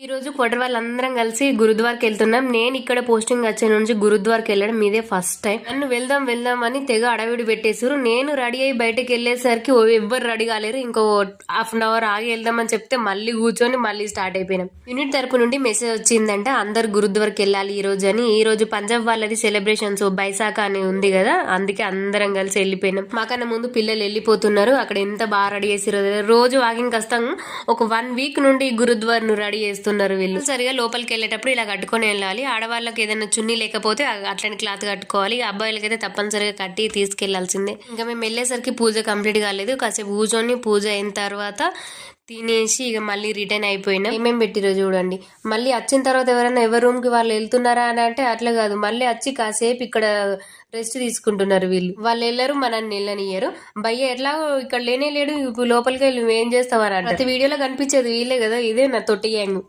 ఈ రోజు కొట్ర వాళ్ళందరం కలిసి గురుద్వార్కి వెళ్తున్నాం. నేను ఇక్కడ పోస్టింగ్ వచ్చే నుంచి గురుద్వార్కి వెళ్ళడం ఇదే ఫస్ట్ టైం. నన్ను వెళ్దాం అని తెగ అడవిడి పెట్టేసారు. నేను రెడీ అయ్యి బయటకు వెళ్ళేసరికి ఎవ్వరు రెడీ కాలేరు. ఇంకో హాఫ్ అన్ అవర్ ఆగి వెళ్దామని చెప్తే మళ్ళీ కూర్చొని మళ్ళీ స్టార్ట్ అయిపోయినాం. యూనిట్ తరపు నుండి మెసేజ్ వచ్చిందంటే అందరు గురుద్వార్కి వెళ్ళాలి ఈ రోజు అని. ఈ రోజు పంజాబ్ వాళ్ళది సెలబ్రేషన్స్ బైసాఖ అని ఉంది కదా, అందుకే అందరం కలిసి వెళ్ళిపోయినాం. మాకన్నా ముందు పిల్లలు వెళ్ళిపోతున్నారు. అక్కడ ఎంత బాగా రెడీ చేసారో. రోజు వాకింగ్ వస్తాం. ఒక 1 వీక్ నుండి గురుద్వార్ ను రెడీ చేస్తున్నారు వీళ్ళు. సరిగా లోపలికి వెళ్ళేటప్పుడు ఇలా కట్టుకొని వెళ్ళాలి. ఆడవాళ్ళకి ఏదైనా చున్నీ లేకపోతే అట్లని క్లాత్ కట్టుకోవాలి. అబ్బాయిలకి అయితే తప్పనిసరిగా కట్టి తీసుకెళ్లాల్సిందే. ఇంకా మేము వెళ్ళేసరికి పూజ కంప్లీట్ కాలేదు. కాసేపు కూర్చొని పూజ అయిన తర్వాత తినేసి ఇక మళ్ళీ రిటర్న్ అయిపోయినా. ఏమేమి పెట్టిరో చూడండి. మళ్ళీ వచ్చిన తర్వాత ఎవరైనా ఎవరి రూమ్ కి వాళ్ళు వెళ్తున్నారా అని అంటే అట్లా కాదు, మళ్ళీ వచ్చి కాసేపు ఇక్కడ రెస్ట్ తీసుకుంటున్నారు వీళ్ళు. వాళ్ళు వెళ్ళరు, మనల్ని వెళ్ళనియ్యరు. భయ్య ఎట్లా ఇక్కడ లేనే లేడు, ఇప్పుడు లోపలికి వెళ్ళి నువ్వేం చేస్తావని అంటే ప్రతి వీడియోలో కనిపించేది వీళ్ళే కదా. ఇదే నా తొట్టి గ్యాంగ్.